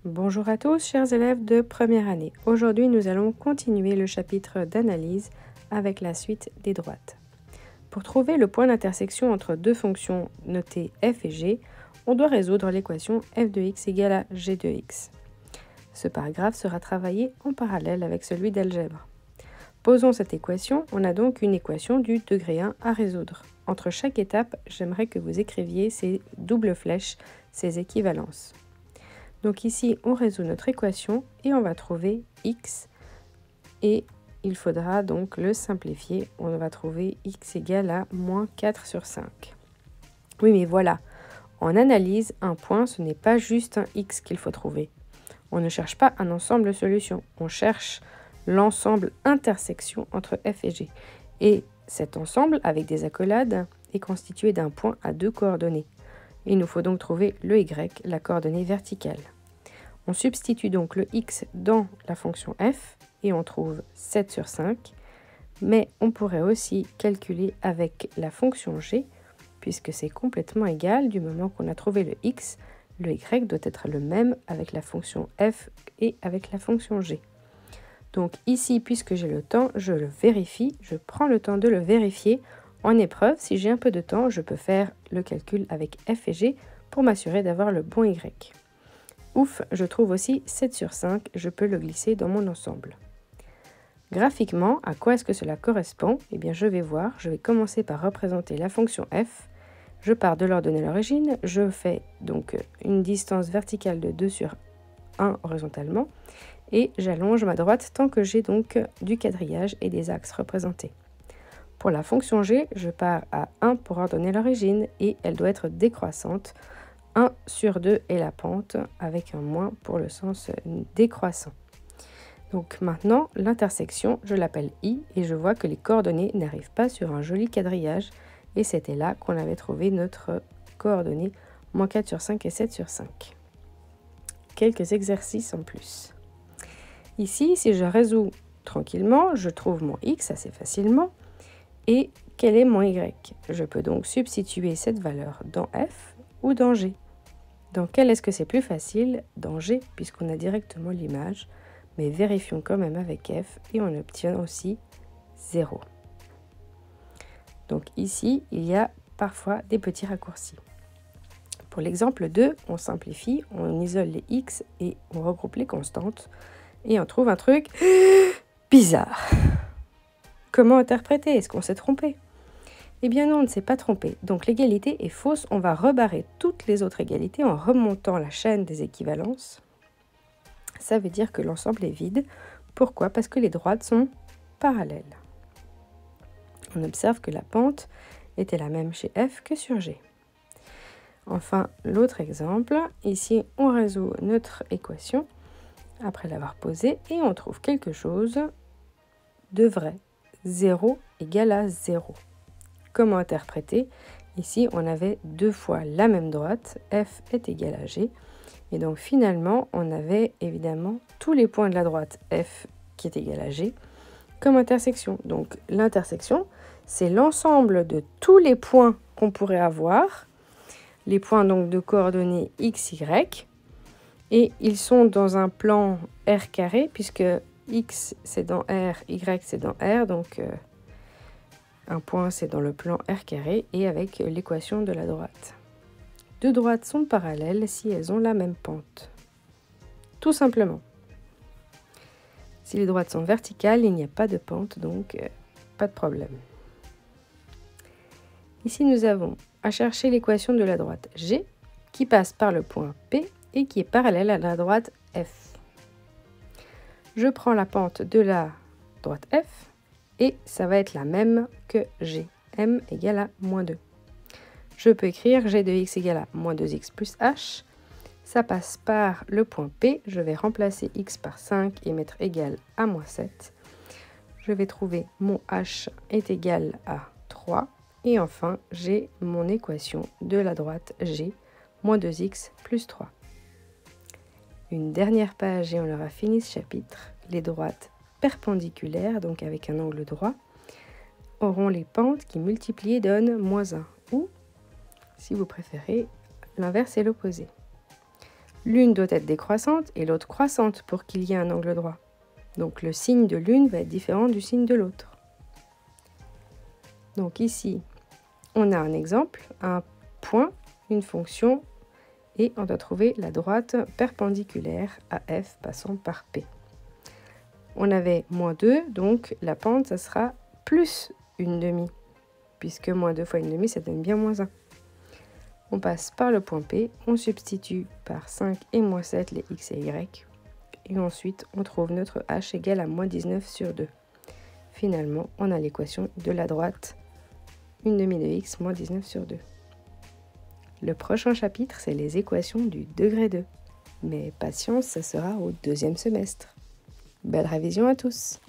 Bonjour à tous, chers élèves de première année. Aujourd'hui, nous allons continuer le chapitre d'analyse avec la suite des droites. Pour trouver le point d'intersection entre deux fonctions notées f et g, on doit résoudre l'équation f de x égale à g de x. Ce paragraphe sera travaillé en parallèle avec celui d'algèbre. Posons cette équation, on a donc une équation du degré 1 à résoudre. Entre chaque étape, j'aimerais que vous écriviez ces doubles flèches, ces équivalences. Donc ici, on résout notre équation et on va trouver x et il faudra donc le simplifier. On va trouver x égale à moins 4 sur 5. Oui, mais voilà, en analyse, un point, ce n'est pas juste un x qu'il faut trouver. On ne cherche pas un ensemble de solutions, on cherche l'ensemble intersection entre f et g. Et cet ensemble, avec des accolades, est constitué d'un point à deux coordonnées. Il nous faut donc trouver le y, la coordonnée verticale. On substitue donc le x dans la fonction f et on trouve 7 sur 5. Mais on pourrait aussi calculer avec la fonction g, puisque c'est complètement égal du moment qu'on a trouvé le x, le y doit être le même avec la fonction f et avec la fonction g. Donc ici, puisque j'ai le temps, je le vérifie, je prends le temps de le vérifier. En épreuve, si j'ai un peu de temps, je peux faire le calcul avec f et g pour m'assurer d'avoir le bon y. Ouf, je trouve aussi 7 sur 5, je peux le glisser dans mon ensemble. Graphiquement, à quoi est-ce que cela correspond? Eh bien, je vais voir, je vais commencer par représenter la fonction f. Je pars de l'ordonnée à l'origine, je fais donc une distance verticale de 2 sur 1 horizontalement et j'allonge ma droite tant que j'ai donc du quadrillage et des axes représentés. Pour la fonction g, je pars à 1 pour ordonner l'origine et elle doit être décroissante. 1 sur 2 est la pente avec un moins pour le sens décroissant. Donc maintenant, l'intersection, je l'appelle I et je vois que les coordonnées n'arrivent pas sur un joli quadrillage et c'était là qu'on avait trouvé notre coordonnée moins 4 sur 5 et 7 sur 5. Quelques exercices en plus. Ici, si je résous tranquillement, je trouve mon x assez facilement. Et quel est mon y? Je peux donc substituer cette valeur dans f ou dans g. Dans quel est-ce que c'est plus facile? Dans g, puisqu'on a directement l'image. Mais vérifions quand même avec f et on obtient aussi 0. Donc ici, il y a parfois des petits raccourcis. Pour l'exemple 2, on simplifie, on isole les x et on regroupe les constantes. Et on trouve un truc bizarre. Comment interpréter? Est-ce qu'on s'est trompé? Eh bien non, on ne s'est pas trompé. Donc l'égalité est fausse. On va rebarrer toutes les autres égalités en remontant la chaîne des équivalences. Ça veut dire que l'ensemble est vide. Pourquoi? Parce que les droites sont parallèles. On observe que la pente était la même chez f que sur g. Enfin, l'autre exemple, ici on résout notre équation après l'avoir posée et on trouve quelque chose de vrai. 0 égale à 0. Comment interpréter? Ici, on avait deux fois la même droite, f est égal à g. Et donc finalement, on avait évidemment tous les points de la droite f qui est égal à g comme intersection. Donc l'intersection, c'est l'ensemble de tous les points qu'on pourrait avoir, les points donc de coordonnées x, y, et ils sont dans un plan r carré, puisque x c'est dans R, y c'est dans R, donc un point c'est dans le plan r carré, et avec l'équation de la droite. Deux droites sont parallèles si elles ont la même pente. Tout simplement. Si les droites sont verticales, il n'y a pas de pente, donc pas de problème. Ici, nous avons à chercher l'équation de la droite G, qui passe par le point P et qui est parallèle à la droite F. Je prends la pente de la droite F et ça va être la même que G. M égale à moins 2. Je peux écrire G de x égale à moins 2x plus h. Ça passe par le point P. Je vais remplacer x par 5 et mettre égal à moins 7. Je vais trouver mon h est égal à 3. Et enfin, j'ai mon équation de la droite G, moins 2x plus 3. Une dernière page et on aura fini ce chapitre. Les droites perpendiculaires, donc avec un angle droit, auront les pentes qui multipliées donnent moins 1. Ou, si vous préférez, l'inverse est l'opposé. l'une doit être décroissante et l'autre croissante pour qu'il y ait un angle droit. Donc le signe de l'une va être différent du signe de l'autre. Donc ici, on a un exemple, un point, une fonction, et on doit trouver la droite perpendiculaire à f passant par P. On avait moins 2, donc la pente, ça sera plus une demi, puisque moins 2 fois une demi, ça donne bien moins 1. On passe par le point P, on substitue par 5 et moins 7 les x et y, et ensuite on trouve notre h égale à moins 19 sur 2. Finalement, on a l'équation de la droite, une demi de x moins 19 sur 2. Le prochain chapitre, c'est les équations du degré 2. Mais patience, ça sera au deuxième semestre. Belle révision à tous!